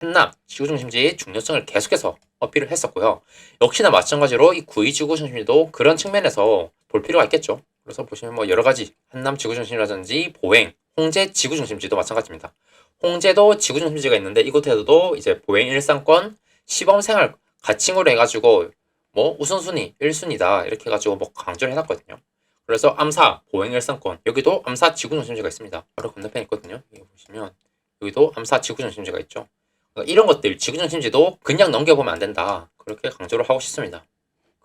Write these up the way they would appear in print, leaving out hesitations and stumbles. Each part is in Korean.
한남 지구중심지의 중요성을 계속해서 어필을 했었고요. 역시나 마찬가지로 이 구의 지구중심지도 그런 측면에서 볼 필요가 있겠죠. 그래서 보시면 뭐 여러 가지 한남 지구중심지라든지 보행, 홍제 지구중심지도 마찬가지입니다. 홍제도 지구중심지가 있는데 이곳에서도 이제 보행 일상권, 시범생활 가칭으로 해가지고 뭐 우선순위 1순위다 이렇게 해가지고 뭐 강조를 해놨거든요. 그래서 암사 보행 일상권 여기도 암사 지구중심지가 있습니다. 바로 건너편에 있거든요. 여기 보시면 여기도 암사 지구중심지가 있죠. 그러니까 이런 것들 지구중심지도 그냥 넘겨보면 안 된다. 그렇게 강조를 하고 싶습니다.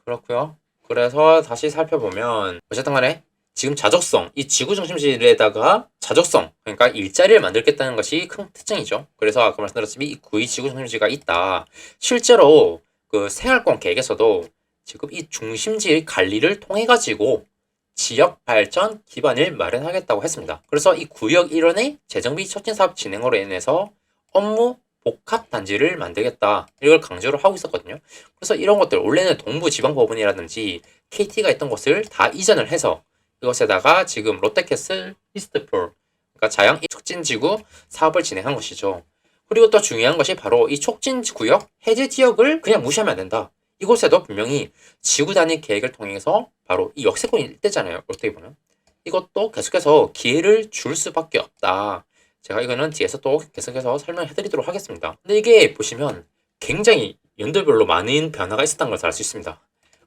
그렇고요. 그래서 다시 살펴보면 어쨌든 간에 지금 자족성, 이 지구중심지에다가 자족성, 그러니까 일자리를 만들겠다는 것이 큰 특징이죠. 그래서 아까 말씀드렸지만 이 구의 지구중심지가 있다. 실제로 그 생활권 계획에서도 지금 이 중심지의 관리를 통해 가지고 지역 발전 기반을 마련하겠다고 했습니다. 그래서 이 구역 일원의 재정비 촉진 사업 진행으로 인해서 업무 복합 단지를 만들겠다. 이걸 강조를 하고 있었거든요. 그래서 이런 것들 원래는 동부지방법원이라든지 KT가 있던 곳을 다 이전을 해서 이것에다가 지금 롯데캐슬 이스트폴 그러니까 자양 촉진지구 사업을 진행한 것이죠. 그리고 또 중요한 것이 바로 이 촉진구역 해제 지역을 그냥 무시하면 안 된다. 이곳에도 분명히 지구 단위 계획을 통해서 바로 이 역세권 일대잖아요. 어떻게 보면 이것도 계속해서 기회를 줄 수밖에 없다. 제가 이거는 뒤에서 또 계속해서 설명해 드리도록 하겠습니다. 근데 이게 보시면 굉장히 연도별로 많은 변화가 있었던 것을 알 수 있습니다.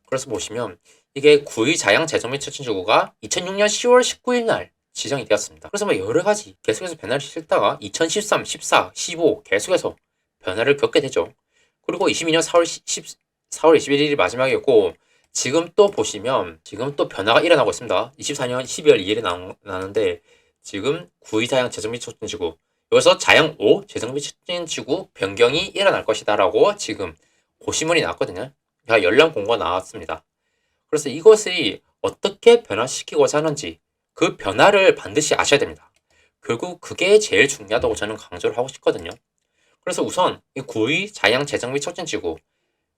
그래서 보시면 이게 구의 자양 재정 및 촉진지구가 2006년 10월 19일 날 지정이 되었습니다. 그래서 뭐 여러 가지 계속해서 변화를 시켰다가 2013, 14, 15 계속해서 변화를 겪게 되죠. 그리고 22년 4월 21일이 마지막이었고 지금 또 보시면 지금 또 변화가 일어나고 있습니다. 24년 12월 2일에 나오는데 지금 구의사양 재정비 촉진지구 여기서 자양 5 재정비 촉진지구 변경이 일어날 것이다 라고 지금 고시문이 나왔거든요. 연령 공고가 나왔습니다. 그래서 이것이 어떻게 변화시키고자 하는지 그 변화를 반드시 아셔야 됩니다. 결국 그게 제일 중요하다고 저는 강조를 하고 싶거든요. 그래서 우선 이 구의 자양 재정비 촉진지구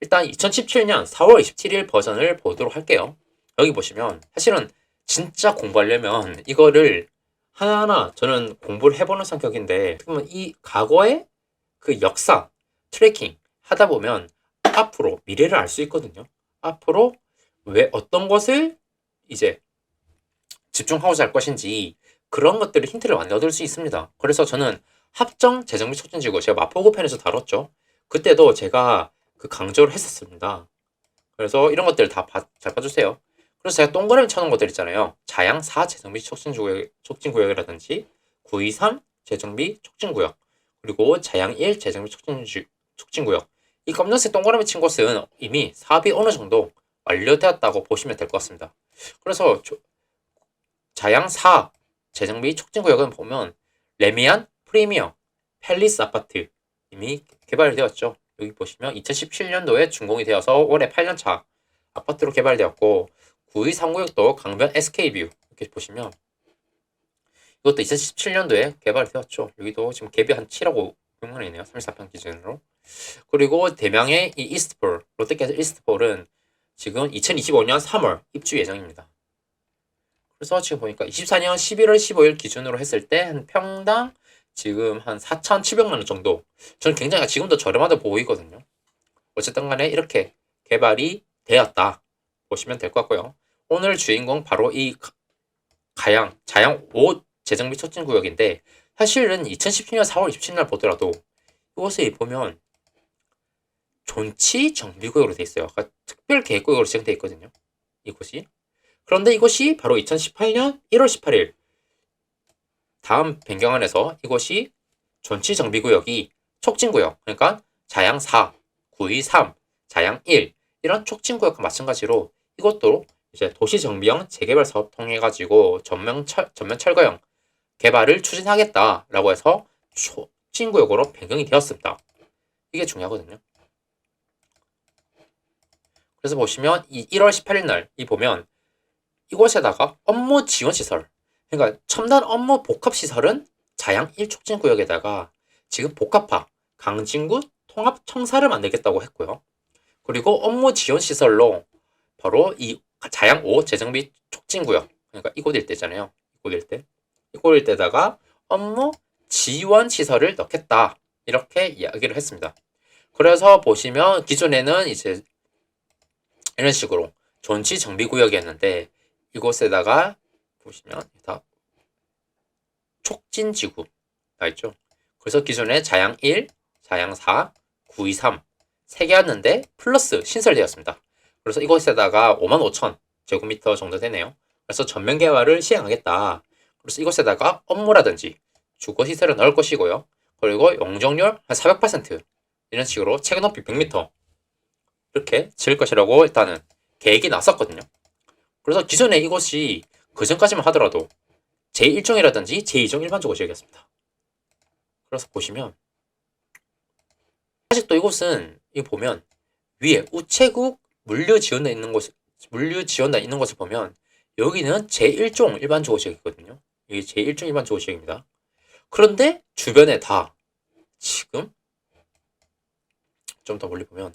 일단 2017년 4월 27일 버전을 보도록 할게요. 여기 보시면 사실은 진짜 공부하려면 이거를 하나하나 저는 공부를 해보는 성격인데 그러면 이 과거의 그 역사 트래킹 하다 보면 앞으로 미래를 알 수 있거든요. 앞으로 왜 어떤 것을 이제 집중하고자 할 것인지 그런 것들을 힌트를 많이 얻을 수 있습니다. 그래서 저는 합정 재정비 촉진지구 제가 마포구 편에서 다뤘죠. 그때도 제가 그 강조를 했었습니다. 그래서 이런 것들 다 잘 봐주세요. 그래서 제가 동그라미 쳐놓은 것들 있잖아요. 자양 4 재정비 촉진구역이라든지 923 재정비 촉진구역 그리고 자양 1 재정비 촉진구역 이 검정색 동그라미 친 곳은 이미 사업이 어느 정도 완료되었다고 보시면 될 것 같습니다. 그래서 자양 4 재정비 촉진구역은 보면 레미안 프리미엄 팰리스 아파트 이미 개발되었죠. 여기 보시면 2017년도에 준공이 되어서 올해 8년차 아파트로 개발되었고 9239역도 강변 SK뷰 이렇게 보시면 이것도 2017년도에 개발되었죠. 여기도 지금 갭이 한 7억 500만 원이네요. 34평 기준으로. 그리고 대명의 이 이스트폴 롯데캐슬 이스트폴은 지금 2025년 3월 입주 예정입니다. 그래서 지금 보니까 24년 11월 15일 기준으로 했을 때 한 평당 지금 한 4,700만 원 정도. 저는 굉장히 지금도 저렴하다 보이거든요. 어쨌든 간에 이렇게 개발이 되었다. 보시면 될 것 같고요. 오늘 주인공 바로 이 자양 5 재정비 촉진구역인데 사실은 2017년 4월 27일 보더라도 이것을 보면 존치 정비구역으로 되어 있어요. 그러니까 특별계획구역으로 지정되어 있거든요. 이곳이. 그런데 이것이 바로 2018년 1월 18일 다음 변경안에서 이것이 존치정비구역이 촉진구역 그러니까 자양 4, 구의 3, 자양 1 이런 촉진구역과 마찬가지로 이것도 이제 도시정비형 재개발 사업 통해 가지고 전면 철거형 개발을 추진하겠다라고 해서 촉진구역으로 변경이 되었습니다. 이게 중요하거든요. 그래서 보시면 이 1월 18일 날 이 보면 이곳에다가 업무 지원 시설 그러니까 첨단 업무 복합 시설은 자양 1촉진구역에다가 지금 복합화 강진구 통합 청사를 만들겠다고 했고요. 그리고 업무 지원 시설로 바로 이 자양 5 재정비 촉진구역 그러니까 이곳 일대잖아요. 이곳 일대. 이곳 일대다가 업무 지원 시설을 넣겠다. 이렇게 이야기를 했습니다. 그래서 보시면 기존에는 이제 이런 식으로 전시 정비 구역이었는데 이곳에다가 보시면 다 촉진지구 나있죠. 그래서 기존에 자양 1, 자양 4, 9, 2, 3 3개였는데 플러스 신설되었습니다. 그래서 이곳에다가 55,000 제곱미터 정도 되네요. 그래서 전면 개발을 시행하겠다. 그래서 이곳에다가 업무라든지 주거시설을 넣을 것이고요. 그리고 용적률 한 400% 이런 식으로 최근 높이 100m 이렇게 지을 것이라고 일단은 계획이 났었거든요. 그래서 기존에 이곳이 그 전까지만 하더라도 제1종이라든지 제2종 일반적으로 지역이었습니다. 그래서 보시면 아직도 이곳은 이 보면 위에 우체국 물류 지원에 있는 것을 보면 여기는 제1종 일반적으로 지역이거든요. 여기 제1종 일반적으로 지역입니다. 그런데 주변에 다 지금 좀 더 멀리 보면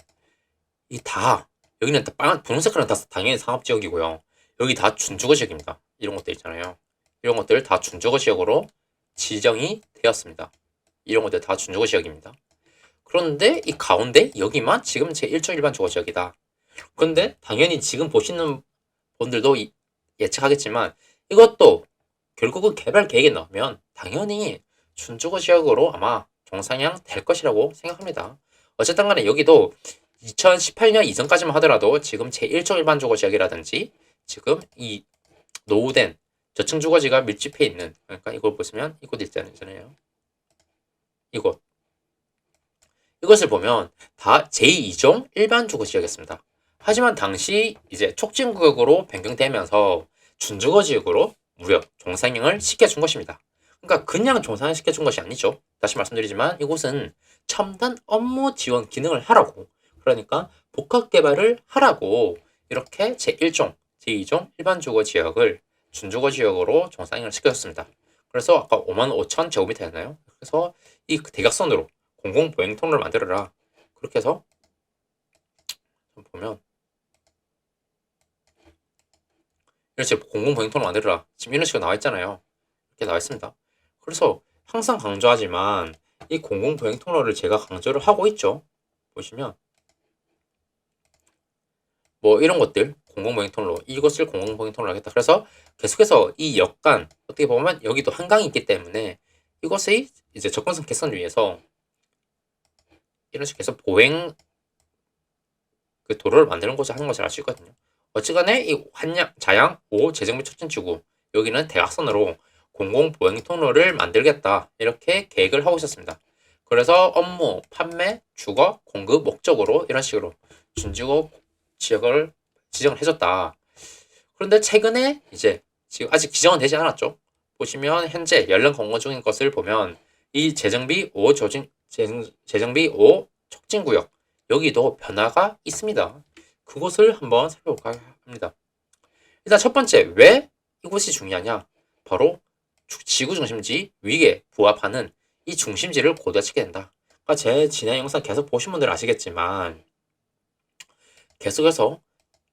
이 다 여기는 다 빨간 분홍색깔은 다 당연히 상업지역이고요. 여기 다 준주거 지역입니다. 이런 것들 있잖아요. 이런 것들 다 준주거 지역으로 지정이 되었습니다. 이런 것들 다 준주거 지역입니다. 그런데 이 가운데 여기만 지금 제1종 일반 주거 지역이다. 그런데 당연히 지금 보시는 분들도 예측하겠지만 이것도 결국은 개발 계획에 넣으면 당연히 준주거 지역으로 아마 종상향 될 것이라고 생각합니다. 어쨌든 간에 여기도 2018년 이전까지만 하더라도 지금 제1종 일반 주거 지역이라든지 지금 이 노후된 저층 주거지가 밀집해 있는 그러니까 이걸 보시면 이곳 있잖아요. 이것을 보면 다 제2종 일반 주거 지역이었습니다. 하지만 당시 이제 촉진구역으로 변경되면서 준주거 지역으로 무려 종상향을 시켜준 것입니다. 그러니까 그냥 종상향 시켜준 것이 아니죠. 다시 말씀드리지만 이곳은 첨단 업무 지원 기능을 하라고 그러니까 복합 개발을 하라고 이렇게 제1종, 제2종 일반 주거 지역을 준주거 지역으로 종상향을 시켰습니다. 그래서 아까 55,000 제곱미터였나요? 그래서 이 대각선으로 공공보행 통로를 만들어라. 그렇게 해서 보면 이렇게 공공보행 통로 만들어라. 지금 이런 식으로 나와 있잖아요. 이렇게 나와 있습니다. 그래서 항상 강조하지만 이 공공보행 통로를 제가 강조를 하고 있죠. 보시면 뭐 이런 것들 공공보행 통로 이것을 공공보행 통로로 하겠다. 그래서 계속해서 이 역간 어떻게 보면 여기도 한강이 있기 때문에 이것의 이제 접근성 개선을 위해서 이런 식으로 해서 보행 그 도로를 만드는 것을 하는 것을 알 수 있거든요. 어찌간에 이 자양 5 재정비 촉진지구 여기는 대각선으로 공공보행 통로를 만들겠다 이렇게 계획을 하고 있었습니다. 그래서 업무, 판매, 주거, 공급 목적으로 이런 식으로 준주거 지역을 지정을 해줬다. 그런데 최근에 이제 지금 아직 지정은 되지 않았죠. 보시면 현재 연령 공고 중인 것을 보면 이 재정비 5 촉진구역 여기도 변화가 있습니다. 그것을 한번 살펴볼까 합니다. 일단 첫 번째 왜 이곳이 중요하냐? 바로 지구 중심지 위에 부합하는 이 중심지를 고도화시켜야 된다. 그러니까 제 지난 영상 계속 보신 분들은 아시겠지만 계속해서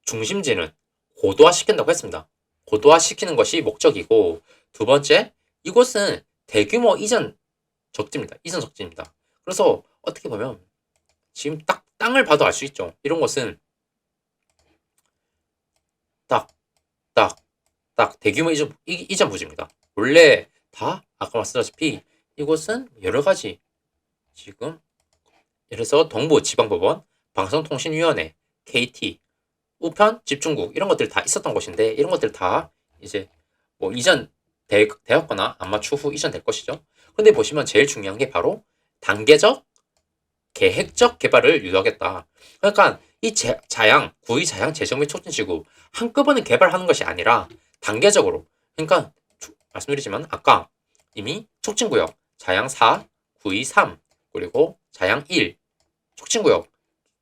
중심지는 고도화시킨다고 했습니다. 고도화시키는 것이 목적이고 두 번째 이곳은 대규모 이전 적지입니다. 이전 적지입니다. 그래서 어떻게 보면 지금 딱 땅을 봐도 알 수 있죠. 이런 것은 딱 대규모 이전 부지입니다. 원래 다 아까 말씀드렸다시피 이곳은 여러 가지 지금 예를 들어서 동부지방법원, 방송통신위원회, KT, 우편, 집중국 이런 것들 다 있었던 곳인데 이런 것들 다 이제 뭐 이전 되었거나 아마 추후 이전될 것이죠. 근데 보시면 제일 중요한 게 바로 단계적, 계획적 개발을 유도하겠다. 그러니까 이 구의 자양 재정비 촉진지구 한꺼번에 개발하는 것이 아니라 단계적으로 그러니까 말씀드리지만 아까 이미 촉진구역 자양 4, 구의 3 그리고 자양 1 촉진구역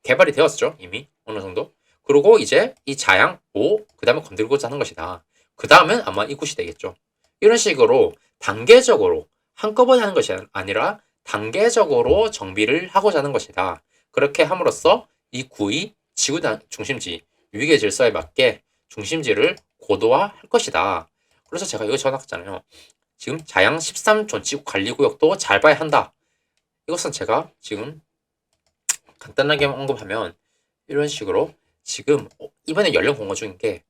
개발이 되었죠. 이미 어느 정도. 그리고 이제 이 자양 5 그 다음에 건들고자 하는 것이다. 그 다음엔 아마 이곳이 되겠죠. 이런 식으로 단계적으로 한꺼번에 하는 것이 아니라 단계적으로 정비를 하고자 하는 것이다. 그렇게 함으로써 이 구의 지구 중심지 위계 질서에 맞게 중심지를 고도화할 것이다. 그래서 제가 이거 전화했잖아요. 지금 자양 13 존치구 관리구역도 잘 봐야 한다. 이것은 제가 지금 간단하게 언급하면 이런 식으로 지금 이번에 연령 공고 중인 게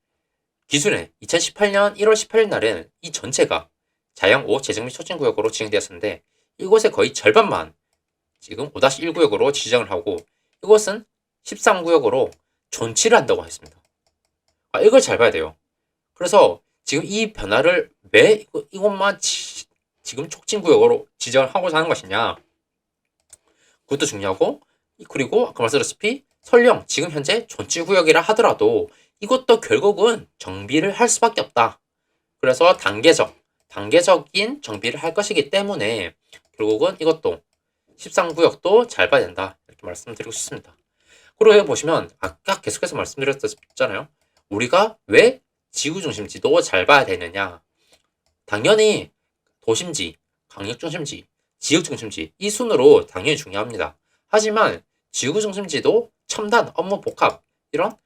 기존에 2018년 1월 18일 날에는 이 전체가 자양 5 재정 및 촉진 구역으로 지정되었었는데 이곳의 거의 절반만 지금 5-1구역으로 지정을 하고 이곳은 13구역으로 존치를 한다고 했습니다. 이걸 잘 봐야 돼요. 그래서 지금 이 변화를 왜 이것만 지금 촉진구역으로 지정을 하고자 하는 것이냐, 그것도 중요하고, 그리고 아까 말씀드렸다시피 설령 지금 현재 존치구역이라 하더라도 이것도 결국은 정비를 할 수밖에 없다. 그래서 단계적인 정비를 할 것이기 때문에 결국은 이것도 13구역도 잘 봐야 된다. 이렇게 말씀드리고 싶습니다. 그리고 여기 보시면 아까 계속해서 말씀드렸잖아요. 우리가 왜 지구중심지도 잘 봐야 되느냐. 당연히 도심지, 강력중심지, 지역중심지 이 순으로 당연히 중요합니다. 하지만 지구중심지도 첨단 업무 복합 이런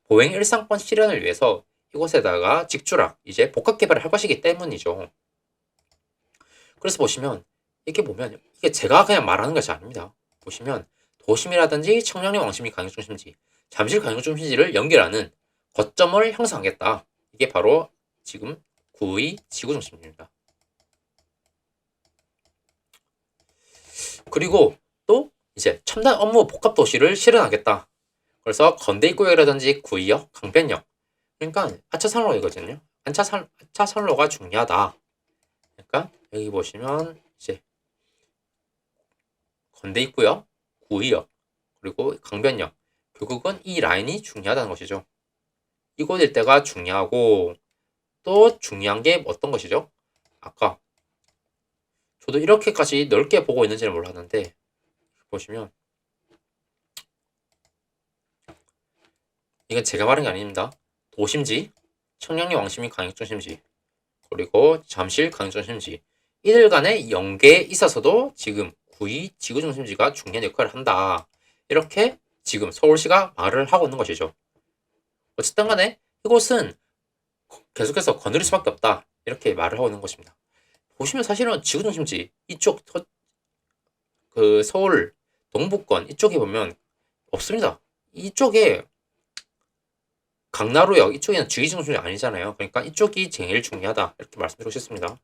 보행 일상권 실현을 위해서 이곳에다가 직주락 이제 복합 개발을 할 것이기 때문이죠. 그래서 보시면 이렇게 보면 이게 제가 그냥 말하는 것이 아닙니다. 보시면 도심이라든지 청량리 왕십리 강력중심지, 잠실 강력중심지를 연결하는 거점을 형성하겠다. 이게 바로 지금 9의 지구중심지입니다. 그리고 또 이제 첨단 업무 복합 도시를 실현하겠다. 그래서 건대입구역이라든지 구의역, 강변역 그러니까 하차선로이거든요. 하차선로가 중요하다. 그러니까 여기 보시면 이제 건대입구역, 구의역 그리고 강변역 결국은 이 라인이 중요하다는 것이죠. 이곳 일대가 중요하고 또 중요한 게 어떤 것이죠? 아까 저도 이렇게까지 넓게 보고 있는지는 몰랐는데 보시면 이건 제가 말한 게 아닙니다. 도심지, 청량리 왕십리 강력중심지 그리고 잠실 강력중심지 이들 간의 연계에 있어서도 지금 9의 지구중심지가 중요한 역할을 한다. 이렇게 지금 서울시가 말을 하고 있는 것이죠. 어쨌든 간에 이곳은 계속해서 거느릴 수밖에 없다. 이렇게 말을 하고 있는 것입니다. 보시면 사실은 지구중심지 이쪽 그 서울 동부권 이쪽에 보면 없습니다. 이쪽에 강나루역 이쪽에는 지구중심지 아니잖아요. 그러니까 이쪽이 제일 중요하다. 이렇게 말씀드리고 싶습니다.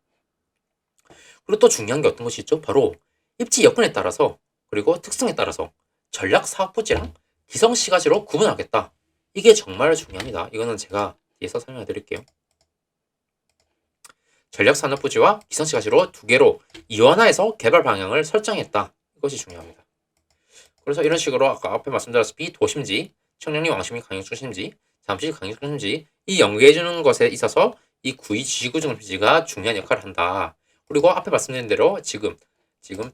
그리고 또 중요한 게 어떤 것이 있죠? 바로 입지 여건에 따라서 그리고 특성에 따라서 전략 사업부지랑 기성시가지로 구분하겠다. 이게 정말 중요합니다. 이거는 제가 뒤에서 설명해 드릴게요. 전략산업부지와 기성시가지로 두 개로 이원화해서 개발 방향을 설정했다. 이것이 중요합니다. 그래서 이런 식으로 아까 앞에 말씀드렸다시피 도심지, 청량리 왕십리 강력중심지, 잠실 강력중심지 이 연계해주는 것에 있어서 이 9의 지구중심지가 중요한 역할을 한다. 그리고 앞에 말씀드린 대로 지금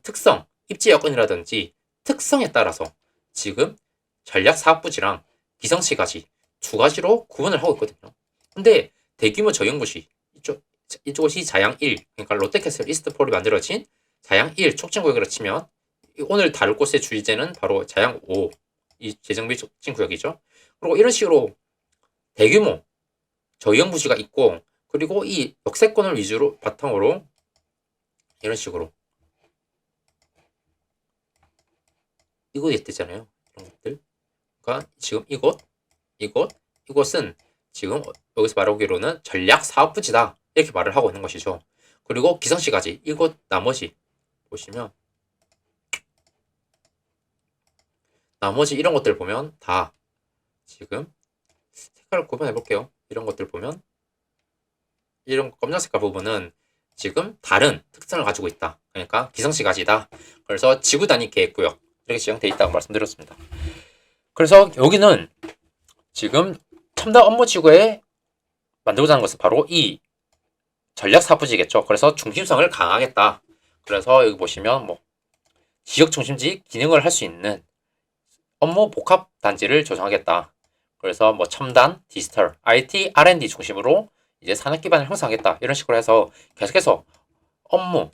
특성, 입지 여건이라든지 특성에 따라서 지금 전략사업부지랑 기성시가지 두 가지로 구분을 하고 있거든요. 근데 대규모 저용부시 이쪽이 자양 1, 그러니까 롯데캐슬 이스트폴이 만들어진 자양 1 촉진구역으로 치면 오늘 다룰 곳의 주의제는 바로 자양 5, 이 재정비 촉진구역이죠. 그리고 이런 식으로 대규모 저용부시가 있고 그리고 이 역세권을 위주로 바탕으로 이런 식으로 이곳이 있잖아요. 이런 것들. 그러니까 지금 이곳은 지금 여기서 말하기로는 전략 사업부지다. 이렇게 말을 하고 있는 것이죠. 그리고 기성시가지 이곳 나머지 보시면 나머지 이런 것들 보면 다 지금 색깔을 구분해 볼게요. 이런 것들 보면 이런 검정 색깔 부분은 지금 다른 특성을 가지고 있다. 그러니까 기성시가지다. 그래서 지구 단위 계획구역 이렇게 지정되어 있다고 말씀드렸습니다. 그래서 여기는 지금 첨단 업무지구에 만들고자 하는 것은 바로 이 전략사업부지겠죠. 그래서 중심성을 강화하겠다. 그래서 여기 보시면 뭐 지역 중심지 기능을 할 수 있는 업무 복합 단지를 조성하겠다. 그래서 뭐 첨단, 디지털, IT, R&D 중심으로 이제 산업 기반을 형성하겠다. 이런 식으로 해서 계속해서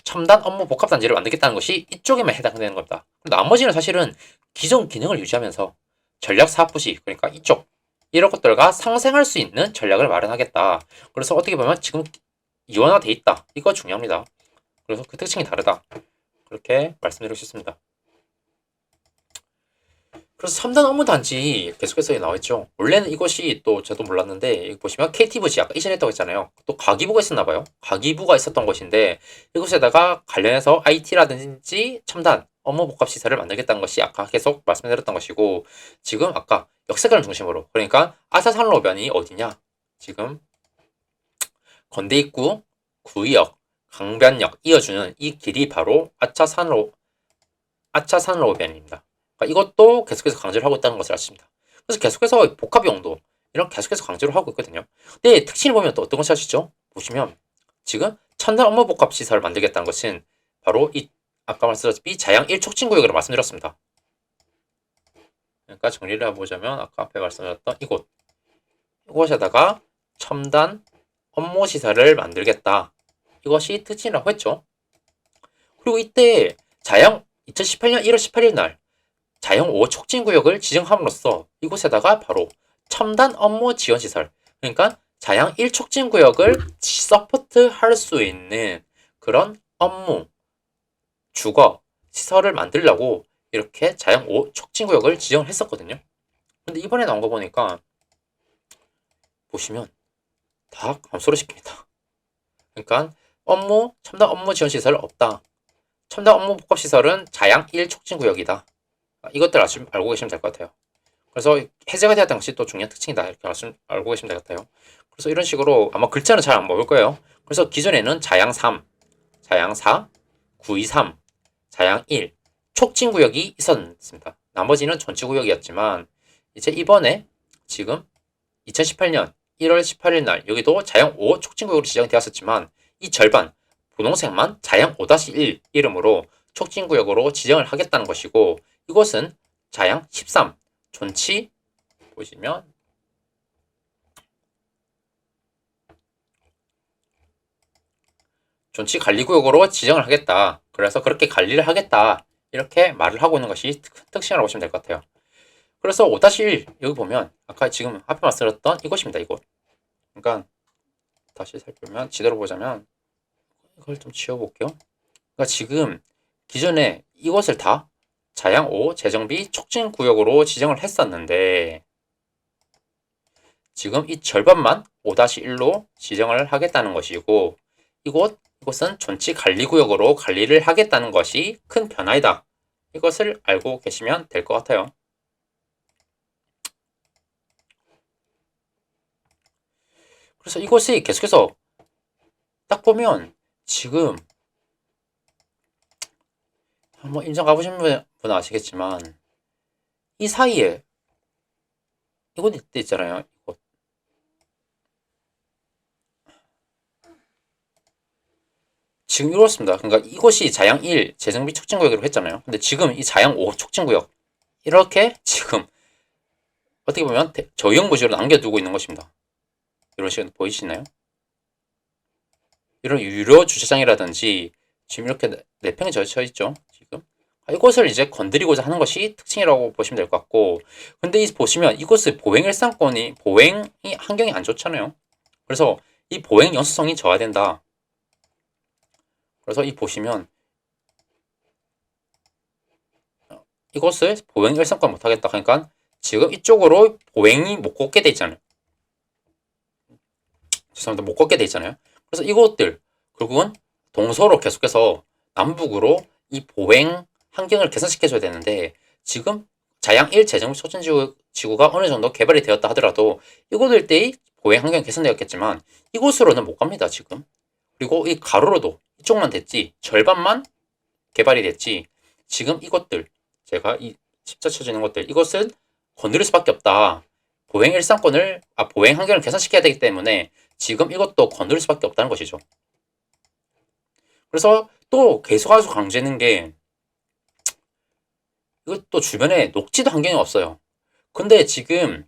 첨단 업무 복합 단지를 만들겠다는 것이 이쪽에만 해당되는 겁니다. 나머지는 사실은 기존 기능을 유지하면서 전략 사업부지, 그러니까 이런 것들과 상생할 수 있는 전략을 마련하겠다. 그래서 어떻게 보면 지금 이원화돼 있다. 이거 중요합니다. 그래서 그 특징이 다르다. 그렇게 말씀드리고 싶습니다. 그래서 3단 업무 단지 계속해서 나와있죠. 원래는 이것이 또 저도 몰랐는데 여기 보시면 KT부지 아까 이전에 했다고 했잖아요. 또 가기부가 있었나 봐요. 가기부가 있었던 것인데 이곳에다가 관련해서 IT라든지 첨단 업무 복합 시설을 만들겠다는 것이 아까 계속 말씀드렸던 것이고 지금 아까 역세권을 중심으로 그러니까 아사산로변이 어디냐 지금 건대 입구, 구의역, 강변역 이어주는 이 길이 바로 아차산로변입니다. 그러니까 이것도 계속해서 강조를 하고 있다는 것을 아십니다. 그래서 계속해서 복합용도 이런 계속해서 강조를 하고 있거든요. 근데 특징을 보면 또 어떤 것이 아시죠? 보시면 지금 첨단 업무 복합 시설을 만들겠다는 것은 바로 이 아까 말씀드렸다시피 자양 1촉진구역으로 말씀드렸습니다. 그러니까 정리를 해보자면 아까 앞에 말씀드렸던 이곳에다가 첨단 업무 시설을 만들겠다. 이것이 특징이라고 했죠. 그리고 이때 자양 2018년 1월 18일 날 자영 5 촉진구역을 지정함으로써 이곳에다가 바로 첨단 업무 지원시설 그러니까 자양 1 촉진구역을 서포트할 수 있는 그런 업무 주거 시설을 만들려고 이렇게 자양 5 촉진구역을 지정을 했었거든요. 근데 이번에 나온 거 보니까 보시면 다 감소를 시킵니다. 그러니까 첨단 업무 지원 시설 없다. 첨단 업무 복합 시설은 자양 1 촉진구역이다. 이것들 알고 계시면 될 것 같아요. 그래서 해제가 되었던 것이 또 중요한 특징이다. 이렇게 알고 계시면 될 것 같아요. 그래서 이런 식으로 아마 글자는 잘 안 먹을 거예요. 그래서 기존에는 자양 3, 자양 4, 923, 자양 1, 촉진구역이 있었습니다. 나머지는 전치구역이었지만 이제 이번에 지금 2018년 1월 18일 날 여기도 자양 5 촉진구역으로 지정되었었지만 이 절반 분홍색만 자양 5-1 이름으로 촉진구역으로 지정을 하겠다는 것이고 이곳은 자양 13 존치 보시면 존치 관리구역으로 지정을 하겠다. 그래서 그렇게 관리를 하겠다. 이렇게 말을 하고 있는 것이 특징이라고 보시면 될 것 같아요. 그래서 5-1 여기 보면 아까 지금 앞에 말씀드렸던 이곳입니다. 이곳. 그러니까 다시 살펴보면 지도로 보자면 이걸 좀 지워볼게요. 그러니까 지금 기존에 이곳을 다 자양 5 재정비 촉진구역으로 지정을 했었는데 지금 이 절반만 5-1로 지정을 하겠다는 것이고 이곳은 존치 관리구역으로 관리를 하겠다는 것이 큰 변화이다. 이것을 알고 계시면 될 것 같아요. 그래서 이것이 계속해서 딱 보면 지금 한번 임장 가보신 분은 아시겠지만 이 사이에 이곳 있잖아요. 이곳. 지금 이렇습니다. 그러니까 이곳이 자양 1 재정비 촉진구역으로 했잖아요. 근데 지금 이 자양 5 촉진구역 이렇게 지금 어떻게 보면 저용부지로 남겨두고 있는 것입니다. 이런 식으로 보이시나요? 이런 유료 주차장이라든지 지금 이렇게 내팽에 젖혀 있죠. 지금 이곳을 이제 건드리고자 하는 것이 특징이라고 보시면 될 것 같고 근데 이 보시면 이곳의 보행 일상권이 보행이 환경이 안 좋잖아요. 그래서 이 보행 연수성이 저하된다. 그래서 이 보시면 이곳을 보행 일상권 못하겠다 하니까 지금 이쪽으로 보행이 못 걷게 돼 있잖아요. 죄송합니다. 못 걷게 돼 있잖아요. 그래서 이곳들 결국은 동서로 계속해서 남북으로 이 보행 환경을 개선시켜줘야 되는데 지금 자양 1 재정비 촉진지구가 어느 정도 개발이 되었다 하더라도 이곳일때의 보행 환경이 개선되었겠지만 이곳으로는 못 갑니다. 지금. 그리고 이 가로로도 이쪽만 됐지 절반만 개발이 됐지 지금 이것들 제가 이 십자 쳐주는 것들 이것은 건드릴 수밖에 없다. 보행 일상권을 보행 환경을 개선시켜야 되기 때문에 지금 이것도 건드릴 수밖에 없다는 것이죠. 그래서 또 계속해서 강조하는 게 이것도 주변에 녹지도 환경이 없어요. 근데 지금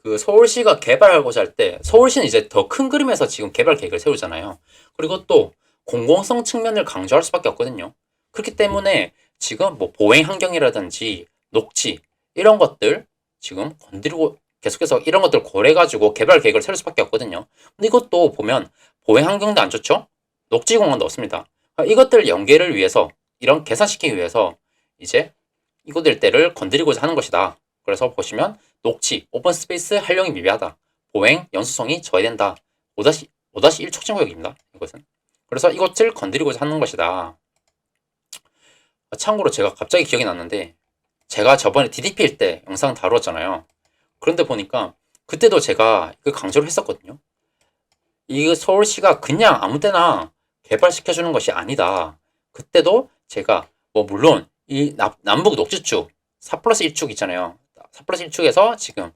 그 서울시가 개발하고자 할 때 서울시는 이제 더 큰 그림에서 지금 개발 계획을 세우잖아요. 그리고 또 공공성 측면을 강조할 수밖에 없거든요. 그렇기 때문에 지금 뭐 보행 환경이라든지 녹지 이런 것들 지금 건드리고 계속해서 이런 것들 고려해가지고 개발 계획을 세울 수밖에 없거든요. 근데 이것도 보면 보행 환경도 안 좋죠. 녹지 공간도 없습니다. 이것들 연계를 위해서 이런 개선시키기 위해서 이제 이곳 일대를 건드리고자 하는 것이다. 그래서 보시면 녹지, 오픈 스페이스 활용이 미비하다. 보행, 연수성이 저해된다. 5-1 촉진구역입니다. 이것은. 그래서 이것을 건드리고자 하는 것이다. 참고로 제가 갑자기 기억이 났는데 제가 저번에 DDP일 때 영상 다루었잖아요. 그런데 보니까 그때도 제가 그 강조를 했었거든요. 이 서울시가 그냥 아무 때나 개발시켜주는 것이 아니다. 그때도 제가 뭐 물론 이 남북 녹지축 4+1축 있잖아요. 4+1축에서 지금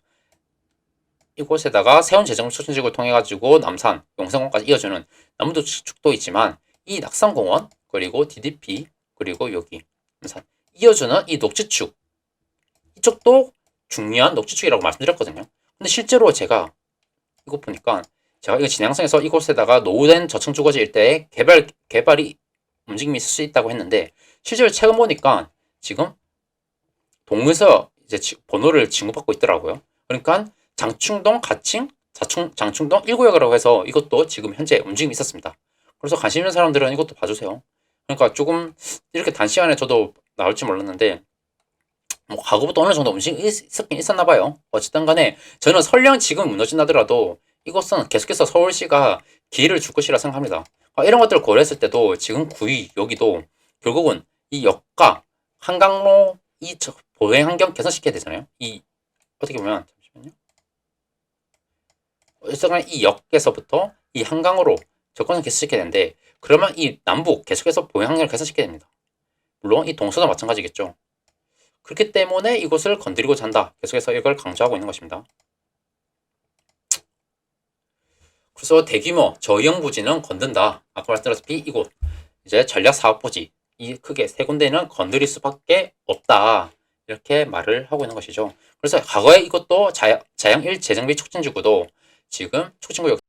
이곳에다가 세운재정 촉진지구를 통해 가지고 남산, 용산공까지 이어주는 남북축도 있지만 이 낙산공원 그리고 DDP 그리고 여기 남산 이어주는 이 녹지축 이쪽도 중요한 녹지축이라고 말씀드렸거든요. 근데 실제로 제가 이거 보니까 제가 이거 진양성에서 이곳에다가 노후된 저층주거지 일대에 개발이 움직임이 있을 수 있다고 했는데 실제로 최근 보니까 지금 동에서 이제 번호를 지급받고 있더라고요. 그러니까 장충동, 가칭, 장충동 1구역이라고 해서 이것도 지금 현재 움직임이 있었습니다. 그래서 관심 있는 사람들은 이것도 봐주세요. 그러니까 조금 이렇게 단시간에 저도 나올지 몰랐는데 뭐 과거부터 어느 정도 움직임이 있었긴 있었나 봐요. 어쨌든 간에 저는 설령 지금 무너진다더라도 이것은 계속해서 서울시가 기회를 줄 것이라 생각합니다. 이런 것들을 고려했을 때도 지금 구의 여기도 결국은 이 역과 한강로 이 보행 환경 개선시켜야 되잖아요. 이 어떻게 보면 잠시만요. 어쨌든 이 역에서부터 이 한강으로 접근을 개선시켜야 되는데 그러면 이 남북 계속해서 보행 환경을 개선시켜야 됩니다. 물론 이 동서도 마찬가지겠죠. 그렇기 때문에 이곳을 건드리고자 한다. 계속해서 이걸 강조하고 있는 것입니다. 그래서 대규모 저형 부지는 건든다. 아까 말씀드렸다시피 이곳 이제 전략 사업 부지 이 크게 세 군데는 건드릴 수밖에 없다. 이렇게 말을 하고 있는 것이죠. 그래서 과거에 이것도 자양 1 재정비 촉진지구도 지금 촉진구역